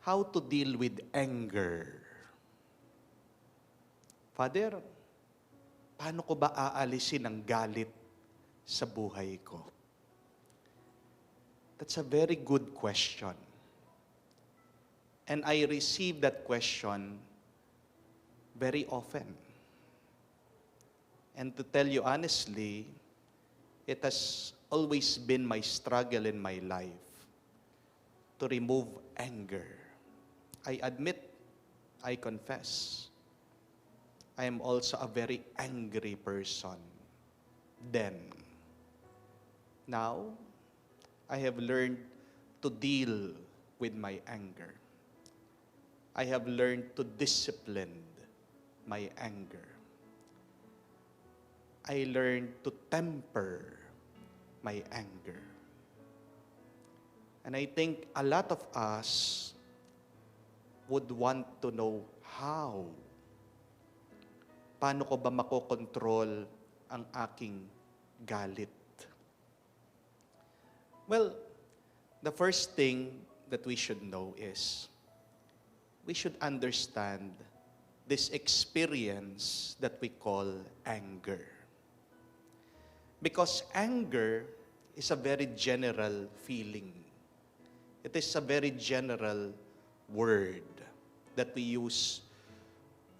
how to deal with anger. Father, paano ko ba aalisin ang galit sa buhay ko? That's a very good question. And I receive that question very often. And to tell you honestly, it has always been my struggle in my life to remove anger. I admit, I confess, I am also a very angry person then. Now, I have learned to deal with my anger. I have learned to discipline my anger. I learned to temper my anger. And I think a lot of us would want to know how. Paano ko ba makokontrol ang aking galit? Well, the first thing that we should know is we should understand this experience that we call anger. Because anger is a very general feeling. It is a very general word that we use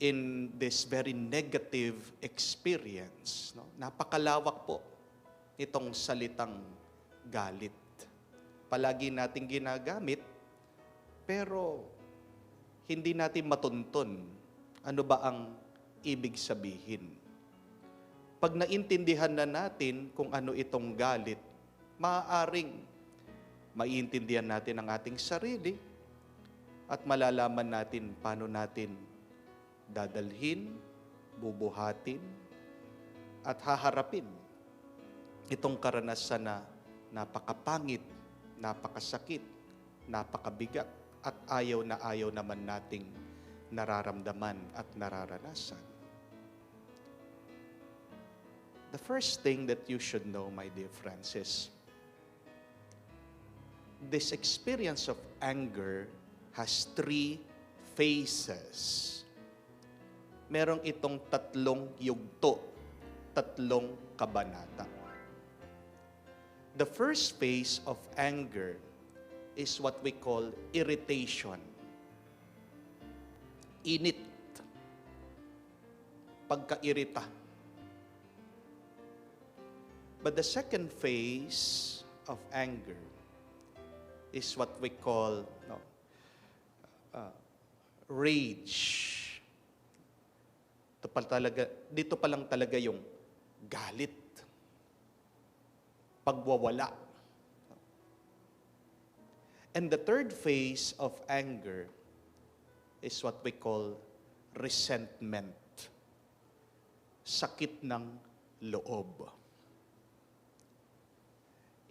in this very negative experience. No? Napakalawak po itong salitang galit. Palagi nating ginagamit, pero hindi natin matuntun ano ba ang ibig sabihin. Pag naintindihan na natin kung ano itong galit, maaaring maiintindihan natin ang ating sarili at malalaman natin paano natin dadalhin, bubuhatin, at haharapin itong karanasan na napakapangit, napakasakit, napakabigat, at ayaw naman nating nararamdaman at nararanasan. The first thing that you should know, my dear friends, is this experience of anger has 3 phases. Merong itong 3 yugto, 3 kabanata. The first phase of anger is what we call irritation. Init. Pagkairita. But the second phase of anger is what we call rage. Dito pa lang talaga yung galit, pagwawala. And the third phase of anger is what we call resentment. Sakit ng loob.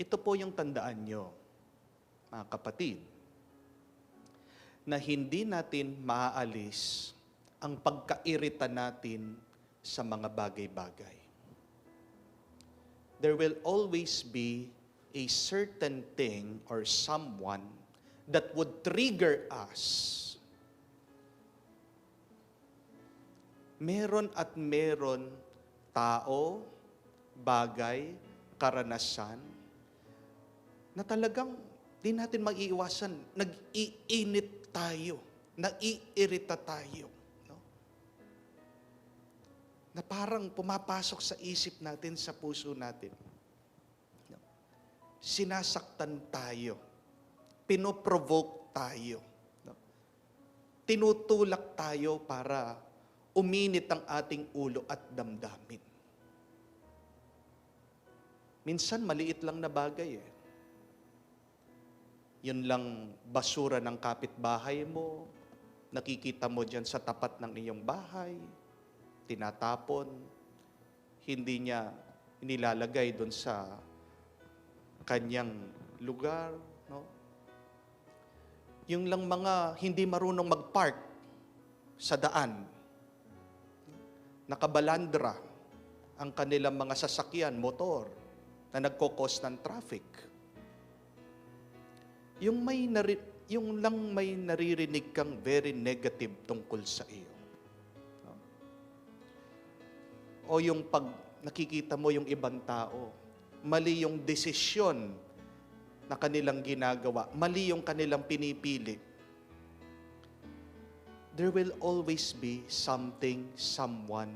Ito po yung tandaan nyo, mga kapatid, na hindi natin maaalis ang pagkairita natin sa mga bagay-bagay. There will always be a certain thing or someone that would trigger us. Meron at meron tao, bagay, karanasan, na talagang di natin mag-iiwasan, nag-iinit tayo, naiirita tayo. No? Na parang pumapasok sa isip natin, sa puso natin. No? Sinasaktan tayo, pinoprovoke tayo. No? Tinutulak tayo para uminit ang ating ulo at damdamin. Minsan maliit lang na bagay Yun lang basura ng kapitbahay mo, nakikita mo dyan sa tapat ng iyong bahay, tinatapon, hindi niya inilalagay doon sa kanyang lugar. No? Yung lang mga hindi marunong mag-park sa daan, nakabalandra ang kanilang mga sasakyan, motor, na nagkokos ng traffic. yung lang may naririnig kang very negative tungkol sa iyo. No? O yung pag nakikita mo yung ibang tao, mali yung desisyon na kanilang ginagawa, mali yung kanilang pinipili, there will always be something, someone,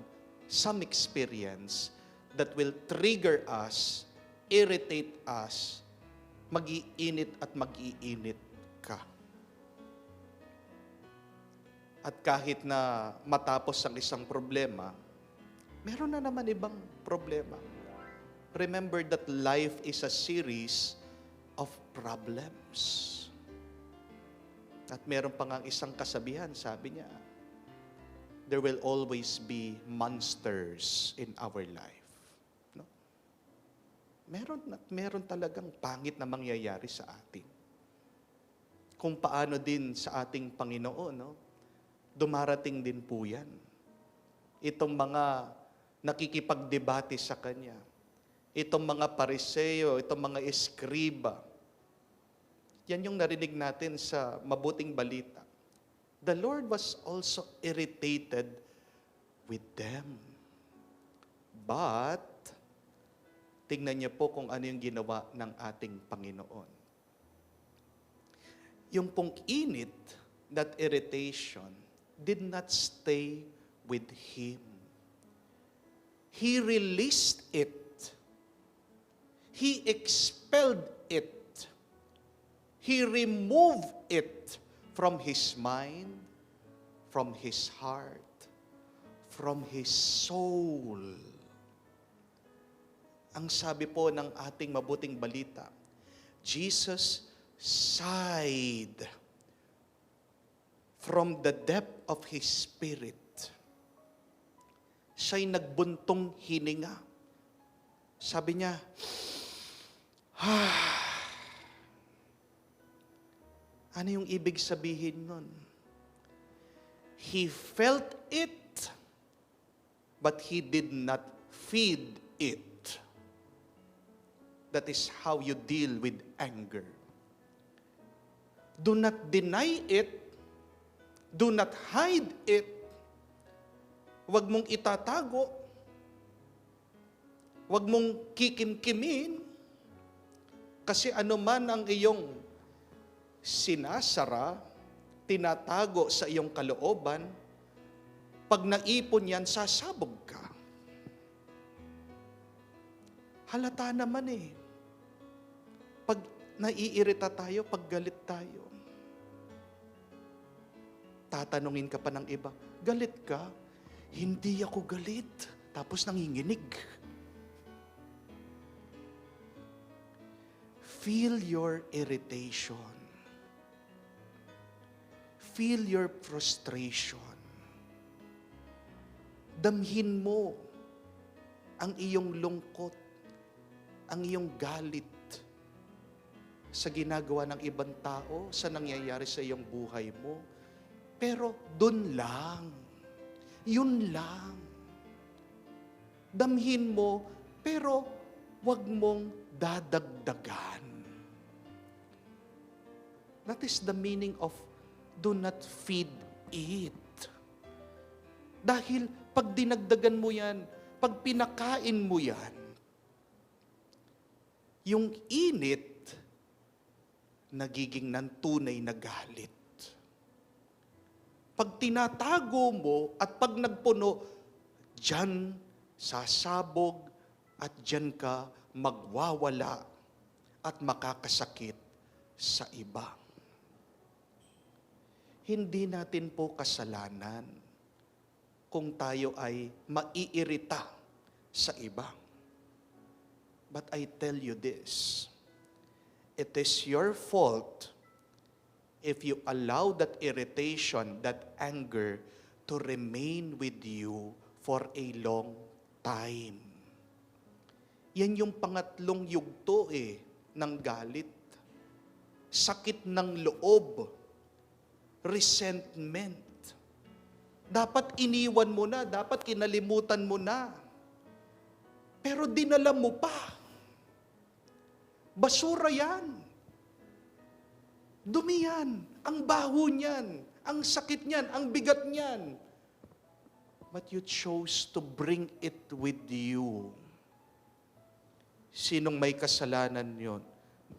some experience that will trigger us, irritate us, mag-iinit at mag-iinit ka. At kahit na matapos ang isang problema, meron na naman ibang problema. Remember that life is a series of problems. At meron pa nga isang kasabihan, sabi niya, there will always be monsters in our life. No? Meron talagang pangit na mangyayari sa atin. Kung paano din sa ating Panginoon, no? Dumarating din po yan. Itong mga nakikipagdebate sa Kanya, itong mga pariseo, itong mga eskriba, yan yung narinig natin sa mabuting balita. The Lord was also irritated with them. But, tingnan niyo po kung ano yung ginawa ng ating Panginoon. Yung pong init, that irritation, did not stay with Him. He released it. He expelled it. He removed it from His mind, from His heart, from His soul. Ang sabi po ng ating mabuting balita, Jesus sighed from the depth of His spirit. Siya'y nagbuntong hininga. Sabi niya, ano yung ibig sabihin nun? He felt it, but He did not feed it. That is how you deal with anger. Do not deny it. Do not hide it. Huwag mong itatago. Huwag mong kikimkimin. Kasi anuman ang iyong sinasara, tinatago sa iyong kalooban, pag naipon yan, sasabog ka. Halata naman eh. Pag naiirita tayo, pag galit tayo, tatanungin ka pa ng iba, galit ka? Hindi ako galit. Tapos nanginginig. Feel your irritation. Feel your frustration. Damhin mo ang iyong lungkot, ang iyong galit sa ginagawa ng ibang tao, sa nangyayari sa iyong buhay mo. Pero dun lang. Yun lang. Damhin mo, pero wag mong dadagdagan. That is the meaning of do not feed it. Dahil pag dinagdagan mo yan, pag pinakain mo yan, yung init, nagiging nantunay na galit. Pag tinatago mo at pag nagpuno, diyan sasabog at diyan ka magwawala at makakasakit sa iba. Hindi natin po kasalanan kung tayo ay maiirita sa iba. But I tell you this, it is your fault if you allow that irritation, that anger, to remain with you for a long time. Yan yung pangatlong yugto ng galit. Sakit ng loob. Resentment. Dapat iniwan mo na, dapat kinalimutan mo na. Pero dinala mo pa. Basura yan. Dumi yan. Ang baho niyan, ang sakit niyan, ang bigat niyan. But you chose to bring it with you. Sinong may kasalanan yon?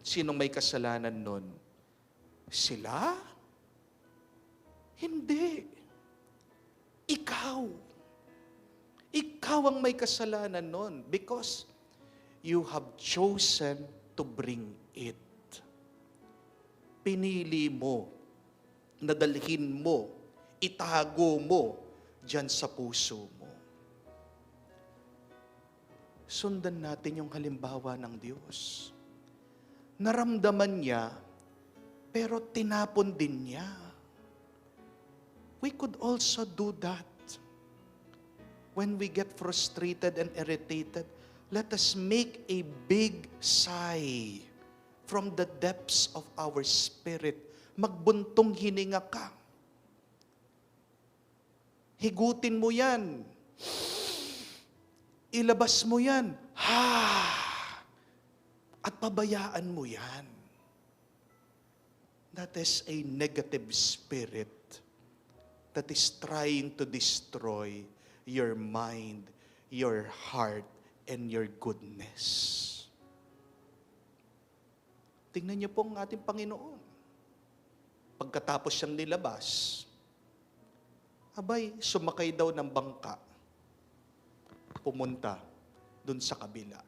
Sinong may kasalanan nun? Sila? Hindi. Ikaw. Ikaw ang may kasalanan nun because you have chosen to bring it. Pinili mo, nadalhin mo, itago mo dyan sa puso mo. Sundan natin yung halimbawa ng Diyos. Naramdaman niya, pero tinapon din niya. We could also do that. When we get frustrated and irritated, let us make a big sigh from the depths of our spirit. Magbuntong hininga ka. Higutin mo yan. Ilabas mo yan. At pabayaan mo yan. That is a negative spirit that is trying to destroy your mind, your heart, and your goodness. Tingnan niyo po ang ating Panginoon. Pagkatapos siyang nilabas, sumakay daw ng bangka. Pumunta dun sa kabila.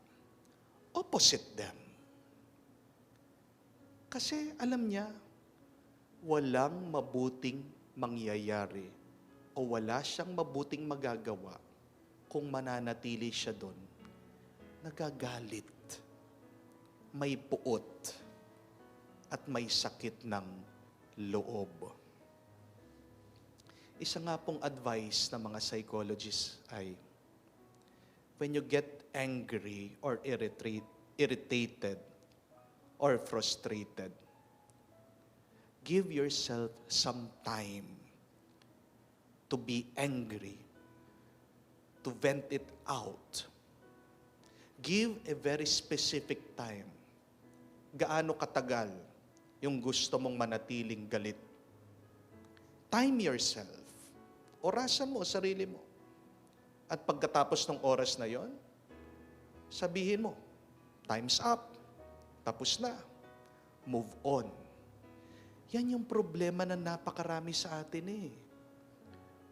Opposite them. Kasi alam niya, walang mabuting mangyayari o wala siyang mabuting magagawa kung mananatili siya doon. Nagagalit, may puot, at may sakit ng loob. Isa nga pong advice ng mga psychologists ay, when you get angry or irritated or frustrated, give yourself some time to be angry, to vent it out. Give a very specific time. Gaano katagal yung gusto mong manatiling galit? Time yourself. Orasan mo, sarili mo. At pagkatapos ng oras na yon, sabihin mo, time's up. Tapos na. Move on. Yan yung problema na napakarami sa atin eh.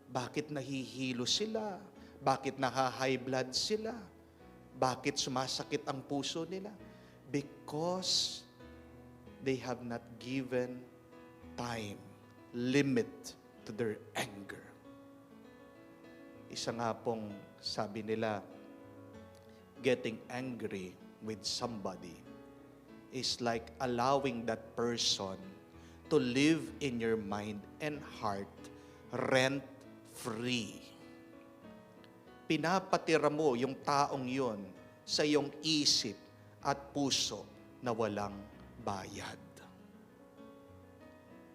Bakit nahihilo sila? Bakit naha-high blood sila? Bakit sumasakit ang puso nila? Because they have not given time, limit to their anger. Isa nga pong sabi nila, getting angry with somebody is like allowing that person to live in your mind and heart rent-free. Pinapatira mo yung taong yon sa iyong isip at puso na walang bayad.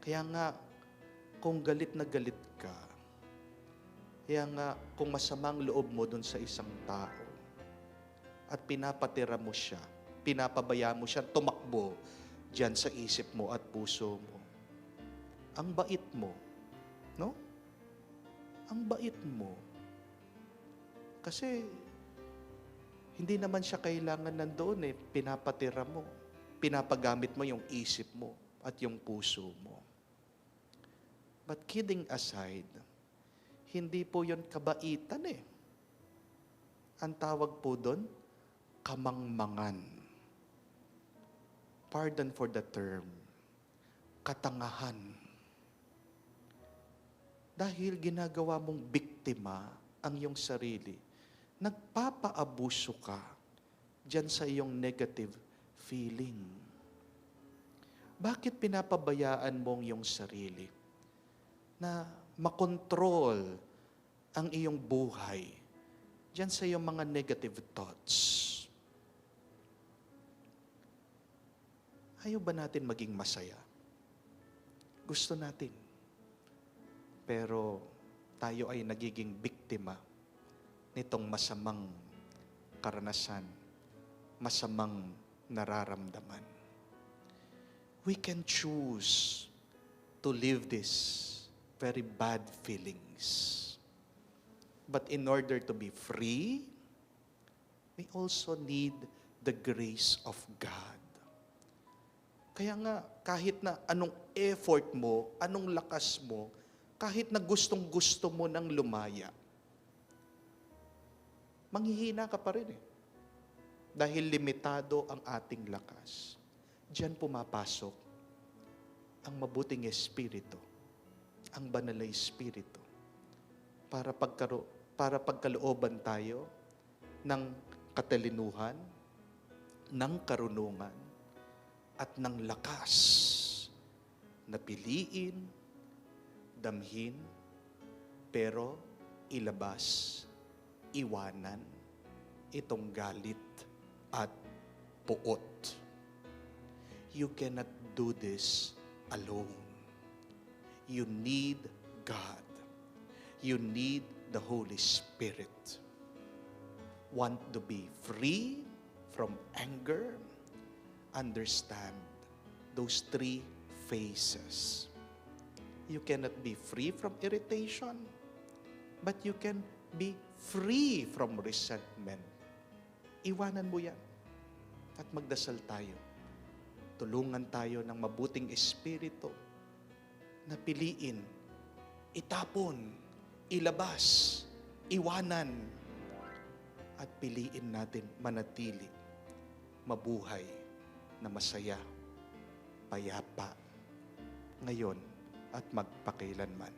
Kaya nga, kung galit na galit ka, kaya nga, kung masamang loob mo dun sa isang tao, at pinapatira mo siya, pinapabaya mo siya, tumakbo dyan sa isip mo at puso mo. Ang bait mo, no? Ang bait mo. Kasi, hindi naman siya kailangan nandoon eh, pinapatira mo. Pinapagamit mo yung isip mo at yung puso mo. But kidding aside, hindi po yun kabaitan eh. Ang tawag po doon, kamangmangan. Pardon for the term. Katangahan. Dahil ginagawa mong biktima ang iyong sarili, nagpapaabuso ka dyan sa iyong negative feeling. Bakit pinapabayaan mong iyong sarili na makontrol ang iyong buhay dyan sa iyong mga negative thoughts? Ayaw ba natin maging masaya? Gusto natin. Pero tayo ay nagiging biktima nitong masamang karanasan, masamang nararamdaman. We can choose to live these very bad feelings. But in order to be free, we also need the grace of God. Kaya nga, kahit na anong effort mo, anong lakas mo, kahit na gustong-gusto mo nang lumaya, manghihina ka pa rin eh. Dahil limitado ang ating lakas. Diyan pumapasok ang mabuting espiritu, ang banal na espiritu, para pagkalooban tayo ng katalinuhan, ng karunungan, at ng lakas na piliin, damhin, pero ilabas, iwanan itong galit at puot. You cannot do this alone. You need God. You need the Holy Spirit. Want to be free from anger? Understand those three phases. You cannot be free from irritation, but you can be free from resentment. Iwanan mo yan at magdasal tayo. Tulungan tayo ng mabuting espiritu na piliin, itapon, ilabas, iwanan, at piliin natin manatili, mabuhay na masaya, payapa, ngayon at magpakailanman.